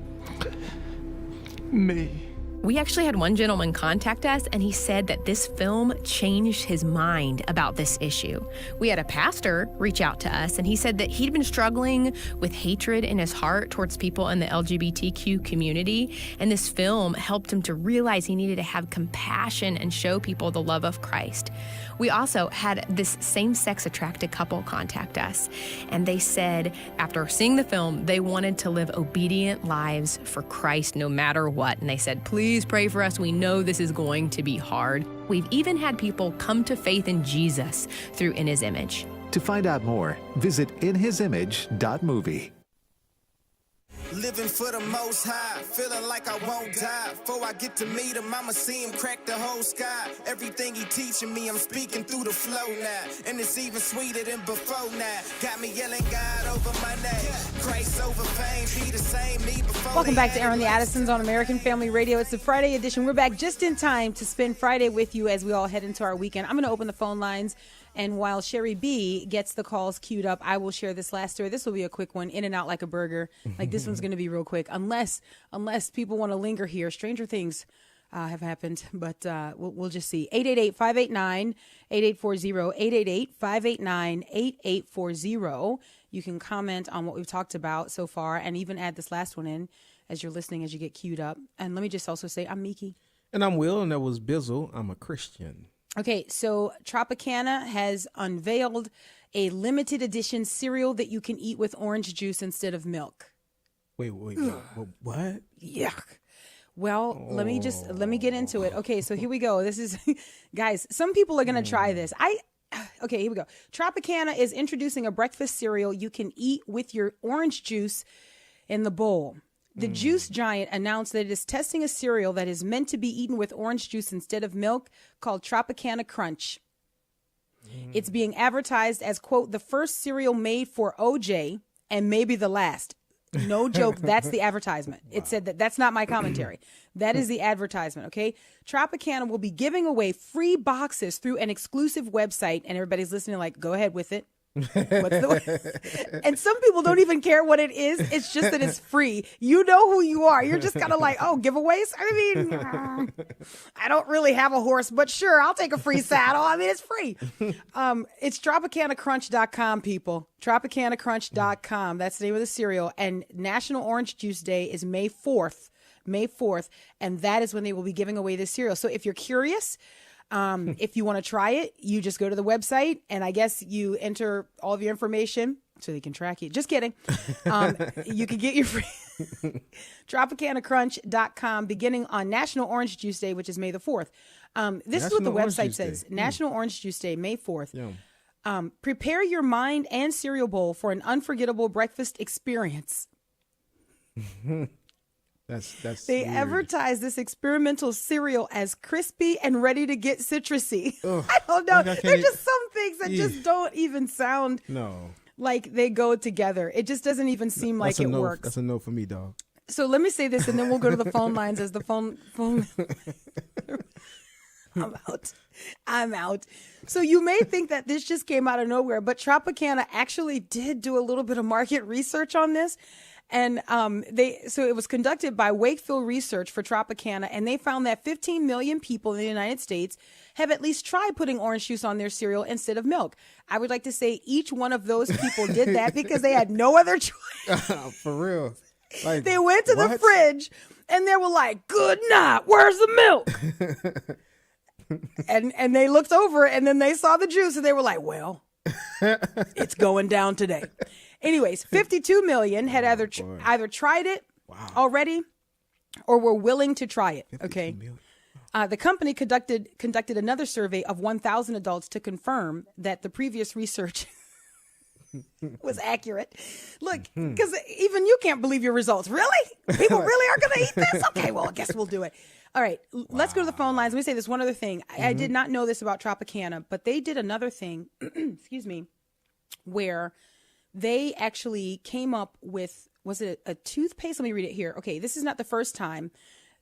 me. We actually had one gentleman contact us, and he said that this film changed his mind about this issue. We had a pastor reach out to us, and he said that he'd been struggling with hatred in his heart towards people in the LGBTQ community, and this film helped him to realize he needed to have compassion and show people the love of Christ. We also had this same-sex attracted couple contact us, and they said after seeing the film, they wanted to live obedient lives for Christ no matter what. And they said, please pray for us. We know this is going to be hard. We've even had people come to faith in Jesus through In His Image. To find out more, visit inhisimage.movie. Living for the most high, feeling like I won't die. Before I get to meet him, I'ma see him crack the whole sky. Everything he teaching me, I'm speaking through the flow now. And it's even sweeter than before now. Got me yelling God over my name. Christ over fame, be the same me before. Welcome back to Aaron the Addisons on American Family Radio. It's the Friday edition. We're back just in time to spend Friday with you as we all head into our weekend. I'm going to open the phone lines. And while Sherry B gets the calls queued up, I will share this last story. This will be a quick one, in and out like a burger. Like this one's going to be real quick, unless people want to linger here. Stranger things have happened, but we'll just see. 888-589-8840, 888-589-8840. You can comment on what we've talked about so far and even add this last one in as you're listening, as you get queued up. And let me just also say, I'm Miki. And I'm Will, and that was Bizzle. I'm a Christian. Okay, so Tropicana has unveiled a limited edition cereal that you can eat with orange juice instead of milk. Wait, what? Yuck. Well, let me get into it. Okay, so here we go. This is, guys, some people are going to try this. Okay, here we go. Tropicana is introducing a breakfast cereal you can eat with your orange juice in the bowl. The juice giant announced that it is testing a cereal that is meant to be eaten with orange juice instead of milk called Tropicana Crunch. It's being advertised as, quote, the first cereal made for OJ and maybe the last. No joke. That's the advertisement. Wow. It said that. That's not my commentary. That is the advertisement. Okay. Tropicana will be giving away free boxes through an exclusive website, and everybody's listening like, go ahead with it. And some people don't even care what it is. It's just that it's free. You know who you are. You're just kind of like, oh, giveaways? I mean, I don't really have a horse, but sure, I'll take a free saddle. I mean, it's free. It's TropicanaCrunch.com, people. TropicanaCrunch.com. That's the name of the cereal. And National Orange Juice Day is May 4th. And that is when they will be giving away this cereal. So if you're curious, if you want to try it, you just go to the website, and I guess you enter all of your information so they can track you. Just kidding. You can get your free TropicanaCrunch.com beginning on National Orange Juice Day, which is May the 4th. This is what the website says. National Orange Juice Day, May 4th. Prepare your mind and cereal bowl for an unforgettable breakfast experience. That's they weird. Advertise this experimental cereal as crispy and ready to get citrusy. I don't know. There's just some things that just don't even sound like they go together. It just doesn't even seem like it works. That's a no for me, dog. So let me say this, and then we'll go to the phone lines as the phone. I'm out. So you may think that this just came out of nowhere, but Tropicana actually did do a little bit of market research on this. And it was conducted by Wakefield Research for Tropicana, and they found that 15 million people in the United States have at least tried putting orange juice on their cereal instead of milk. I would like to say each one of those people did that because they had no other choice. For real. Like, they went to the fridge and they were like, good night, where's the milk? and they looked over and then they saw the juice and they were like, well, it's going down today. Anyways, 52 million had either tried it already or were willing to try it. Okay. The company conducted another survey of 1,000 adults to confirm that the previous research was accurate. Look, because even you can't believe your results. Really? People really are going to eat this? Okay, well, I guess we'll do it. All right, let's go to the phone lines. Let me say this one other thing. I did not know this about Tropicana, but they did another thing, excuse me, where they actually came up with, was it a toothpaste? Let me read it here. Okay, this is not the first time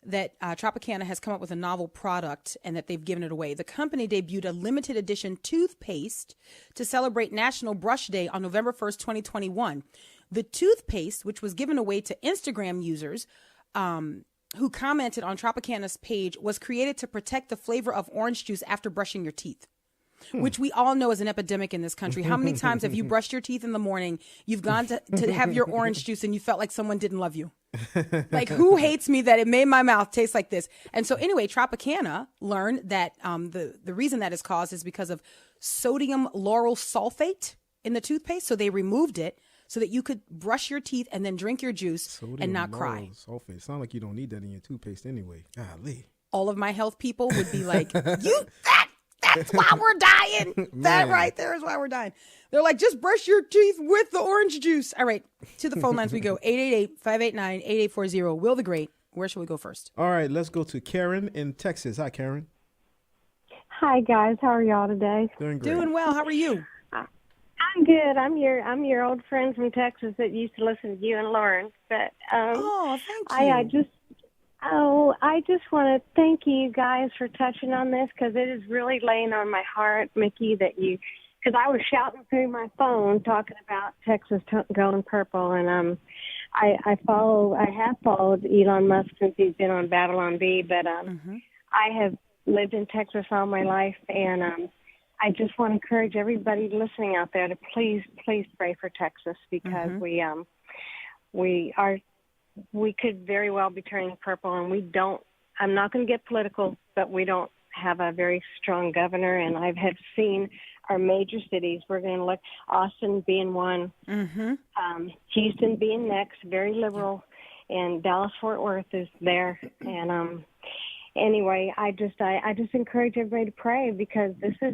that Tropicana has come up with a novel product and that they've given it away. The company debuted a limited edition toothpaste to celebrate National Brush Day on November 1st, 2021. The toothpaste, which was given away to Instagram users who commented on Tropicana's page, was created to protect the flavor of orange juice after brushing your teeth. Which we all know is an epidemic in this country. How many times have you brushed your teeth in the morning, you've gone to have your orange juice, and you felt like someone didn't love you? Like, who hates me that it made my mouth taste like this? And so anyway, Tropicana learned that the reason that is caused is because of sodium lauryl sulfate in the toothpaste. So they removed it so that you could brush your teeth and then drink your juice and not cry. Sulfate. Sound like you don't need that in your toothpaste anyway. Golly. All of my health people would be like, that's why we're dying. That right there is why we're dying. They're like, just brush your teeth with the orange juice. All right, to the phone lines we go. 888-589-8840. Will the Great. Where should we go first? All right, let's go to Karen in Texas. Hi, Karen. Hi, guys. How are y'all today? Doing great. Doing well. How are you? I'm good. I'm your old friend from Texas that used to listen to you and Lauren. But thank you. I just want to thank you guys for touching on this, because it is really laying on my heart, Mickey, because I was shouting through my phone talking about Texas going purple, and I have followed Elon Musk since he's been on Babylon Bee, but I have lived in Texas all my life, and I just want to encourage everybody listening out there to please pray for Texas, because we could very well be turning purple, and we don't. I'm not going to get political, but we don't have a very strong governor, and I have seen our major cities. We're going to look, Austin being one, Houston being next, very liberal, and Dallas-Fort Worth is there. And anyway, I just encourage everybody to pray, because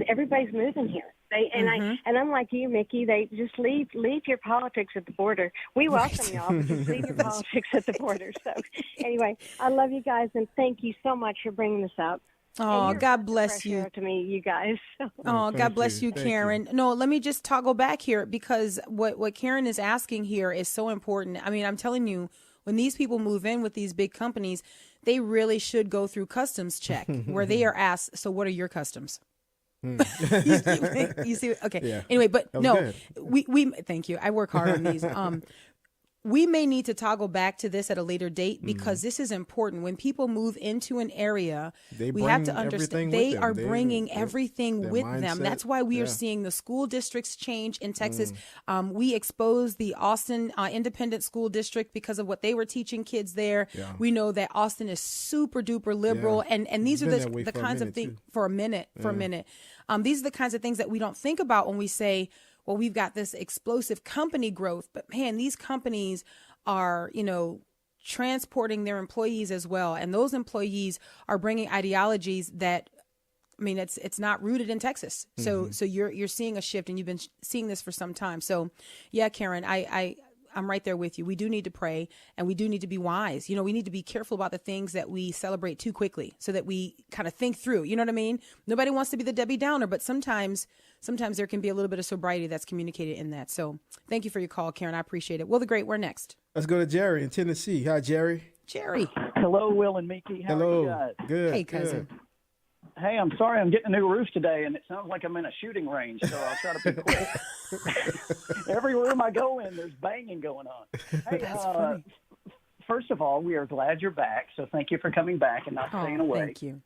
everybody's moving here. And unlike you, Mickey, they just leave your politics at the border. We welcome y'all, but just leave your politics at the border. So anyway, I love you guys, and thank you so much for bringing this up. Oh, God bless you. To me, you guys. Oh, God bless you, Karen. No, let me just toggle back here, because what Karen is asking here is so important. I mean, I'm telling you, when these people move in with these big companies, they really should go through customs check where they are asked, so what are your customs? you see, okay. Yeah. Anyway, but no, we thank you. I work hard on these. We may need to toggle back to this at a later date, because this is important. When people move into an area, we have to understand they are bringing everything with them. That's why we are seeing the school districts change in Texas. We exposed the Austin Independent School District because of what they were teaching kids there. Yeah. We know that Austin is super duper liberal, and these are the kinds of things for a minute. These are the kinds of things that we don't think about when we say, well, we've got this explosive company growth, but man, these companies are, transporting their employees as well. And those employees are bringing ideologies that, I mean, it's not rooted in Texas. So you're seeing a shift, and you've been seeing this for some time. So yeah, Karen, I'm right there with you. We do need to pray, and we do need to be wise. We need to be careful about the things that we celebrate too quickly, so that we kind of think through. You know what I mean? Nobody wants to be the Debbie Downer, but sometimes there can be a little bit of sobriety that's communicated in that. So thank you for your call, Karen. I appreciate it. Will the Great, we're next. Let's go to Jerry in Tennessee. Hi, Jerry. Jerry. Hello, Will and Mickey. How are you guys? Good. Hey, cousin. Good. Hey, I'm sorry I'm getting a new roof today, and it sounds like I'm in a shooting range, so I'll try to be quick. Every room I go in, there's banging going on. Hey, That's funny. First of all, we are glad you're back, so thank you for coming back and not staying away. Thank you.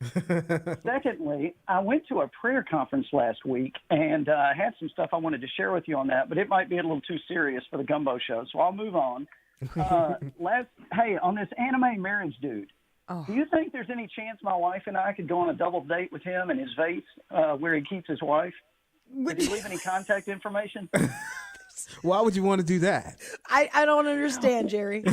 Secondly, I went to a prayer conference last week, and I had some stuff I wanted to share with you on that, but it might be a little too serious for the Gumbo show, so I'll move on. Hey, on this anime marriage dude, do you think there's any chance my wife and I could go on a double date with him in his vase where he keeps his wife? Did he leave any contact information? Why would you want to do that? I don't understand, Jerry.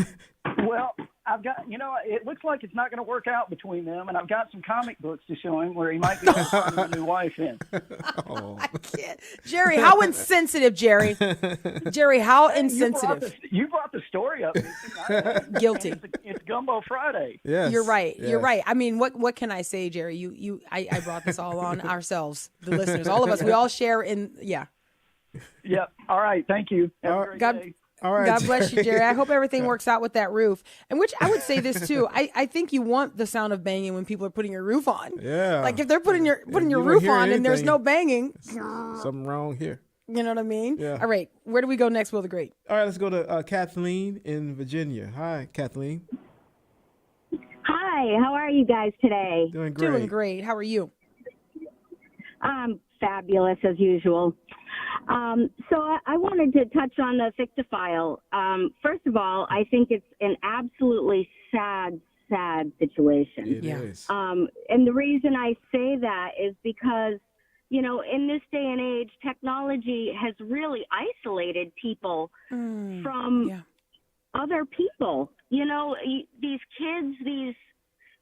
Well, I've got, it looks like it's not going to work out between them, and I've got some comic books to show him where he might be able to find a new wife in. I can't. Jerry, how insensitive, Jerry. Jerry, how insensitive. You brought the story up. Guilty. It's Gumbo Friday. Yes. You're right. Yes. You're right. I mean, what can I say, Jerry? I brought this all on ourselves, the listeners, all of us. We all share in, yeah. Yep. All right. Thank you. Have a great day. All right, God bless you, Jerry. I hope everything works out with that roof. And which I would say this too. I think you want the sound of banging when people are putting your roof on. Yeah. Like if they're putting your roof on and there's no banging, something wrong here. You know what I mean? Yeah. All right. Where do we go next, Will the Great? All right, let's go to Kathleen in Virginia. Hi, Kathleen. Hi. How are you guys today? Doing great. Doing great. How are you? I'm fabulous as usual. So I wanted to touch on the Fictosexual. First of all, I think it's an absolutely sad situation. It is. And the reason I say that is because, in this day and age, technology has really isolated people from other people. These kids,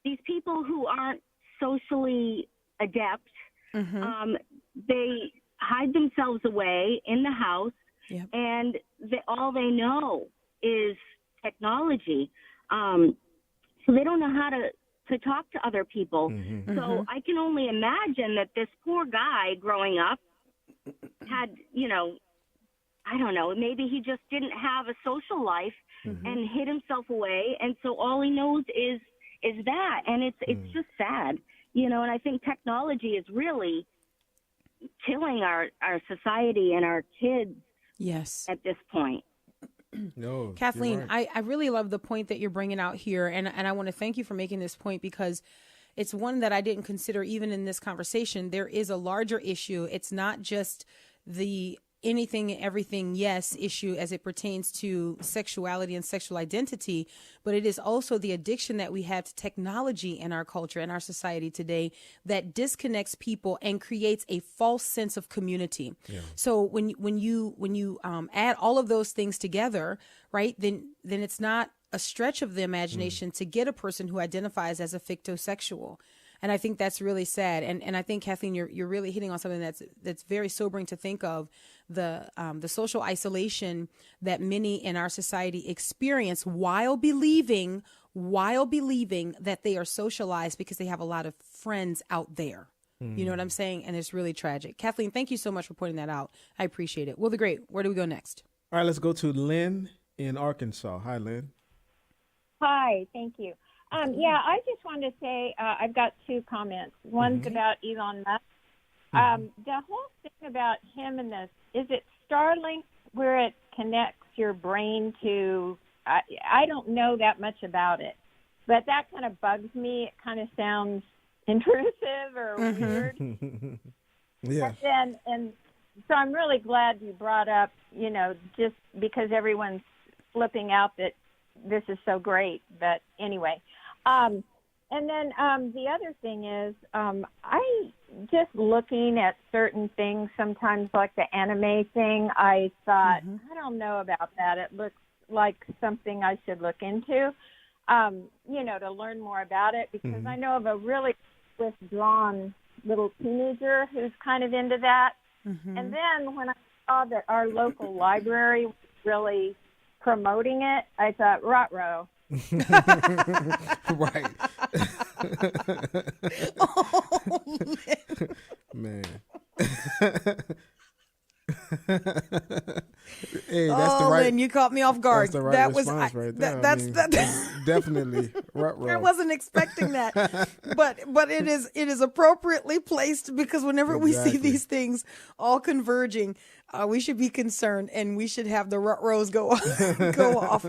these people who aren't socially adept, they hide themselves away in the house, and all they know is technology. So they don't know how to talk to other people. So I can only imagine that this poor guy growing up had, I don't know, maybe he just didn't have a social life and hid himself away, and so all he knows is that, and it's just sad, and I think technology is really killing our society and our kids. Yes. At this point. No, Kathleen, right. I really love the point that you're bringing out here, and I want to thank you for making this point because it's one that I didn't consider even in this conversation. There is a larger issue. It's not just the anything and everything yes issue as it pertains to sexuality and sexual identity, but it is also the addiction that we have to technology in our culture and our society today that disconnects people and creates a false sense of community. Yeah. So when you add all of those things together, right, then it's not a stretch of the imagination to get a person who identifies as a fictosexual. And I think that's really sad. And I think, Kathleen, you're really hitting on something that's very sobering to think of, the social isolation that many in our society experience while believing that they are socialized because they have a lot of friends out there. You know what I'm saying? And it's really tragic. Kathleen, thank you so much for pointing that out. I appreciate it. Will the Great, where do we go next? All right, let's go to Lynn in Arkansas. Hi, Lynn. Hi, thank you. I just wanted to say I've got two comments. One's about Elon Musk. The whole thing about him and this, is it Starlink where it connects your brain to, I don't know that much about it, but that kind of bugs me. It kind of sounds intrusive or weird. Yeah. And so I'm really glad you brought up, just because everyone's flipping out that this is so great. But anyway, and then the other thing is I just looking at certain things, sometimes like the anime thing, I thought, I don't know about that. It looks like something I should look into, to learn more about it, because I know of a really withdrawn little teenager who's kind of into that. And then when I saw that our local library was really promoting it, I thought, ruh-roh. Right. Oh, man. Hey, that's the right. Lynn, you caught me off guard. That's the right that response was right there. That's definitely. I wasn't expecting that, but it is appropriately placed, because whenever we see these things all converging, we should be concerned and we should have the rut-rows go off.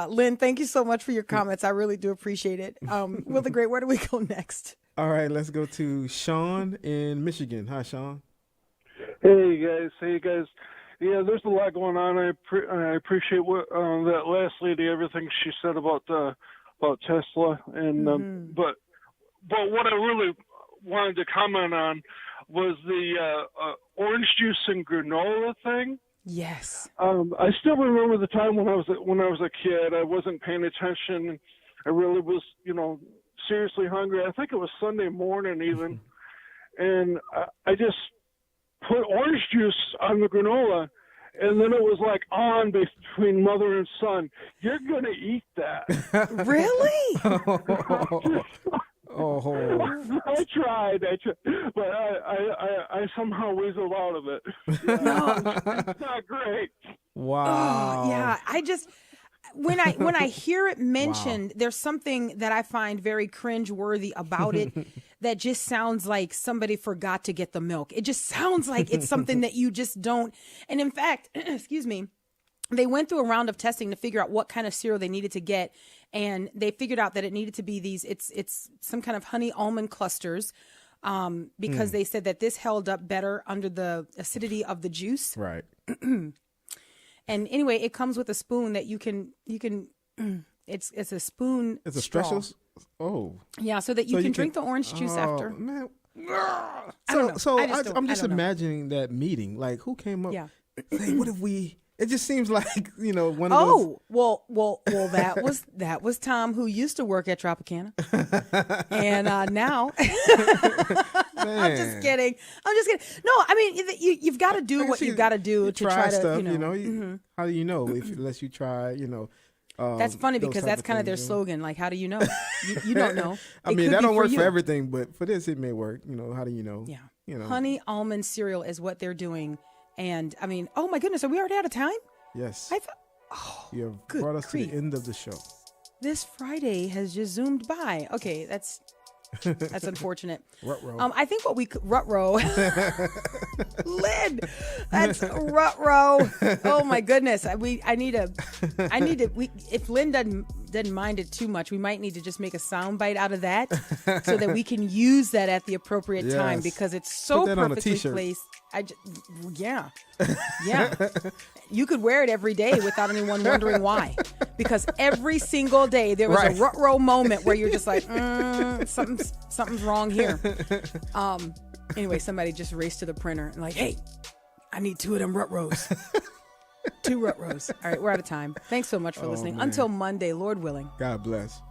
Lynn, thank you so much for your comments. I really do appreciate it. Will the Great, where do we go next? All right, let's go to Sean in Michigan. Hi, Sean. Hey guys. Yeah, there's a lot going on. I appreciate what that last lady, everything she said about Tesla, and but what I really wanted to comment on was the orange juice and granola thing. Yes. I still remember the time when I was a kid. I wasn't paying attention. I really was, seriously hungry. I think it was Sunday morning even, and I just put orange juice on the granola, and then it was like on between mother and son. You're gonna eat that. Really? I tried, but I somehow weaseled out of it. It's not great. Wow. Oh, yeah. When I hear it mentioned, there's something that I find very cringeworthy about it that just sounds like somebody forgot to get the milk. It just sounds like it's something that you just don't. And in fact, excuse me, they went through a round of testing to figure out what kind of cereal they needed to get. And they figured out that it needed to be it's some kind of honey almond clusters because they said that this held up better under the acidity of the juice. Right. And anyway, it comes with a spoon that you can it's a spoon. It's a straw. special. Oh. Yeah, so that you can drink the orange juice after. Man. So I'm just imagining that meeting. Like, who came up? Yeah. Hey, what if we? It just seems like one of those. Well, that was Tom, who used to work at Tropicana, and now I'm just kidding. No, I mean you've got to do what you've got to do to try to stuff. How do you know unless you try? That's funny because that's kind of their slogan. Like, how do you know? You don't know. I mean, that don't work for everything, but for this, it may work. How do you know? Yeah. Honey almond cereal is what they're doing. And I mean, oh my goodness, are we already out of time? Yes. I thought, you have brought us to the end of the show. This Friday has just zoomed by. Okay, that's unfortunate. Rut-row. I think what we could rut-row. Lynn, that's rut-row. Oh my goodness. If Lynn doesn't mind it too much, we might need to just make a sound bite out of that so that we can use that at the appropriate time because it's so perfectly placed. Yeah. You could wear it every day without anyone wondering why. Because every single day there was a rut-row moment where you're just like, something's wrong here. Anyway, somebody just raced to the printer and like, hey, I need 2 of them rut-rows. 2 rut-rows. All right, we're out of time. Thanks so much for listening. Man. Until Monday, Lord willing. God bless.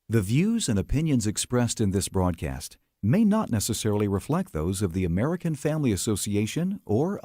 The views and opinions expressed in this broadcast may not necessarily reflect those of the American Family Association or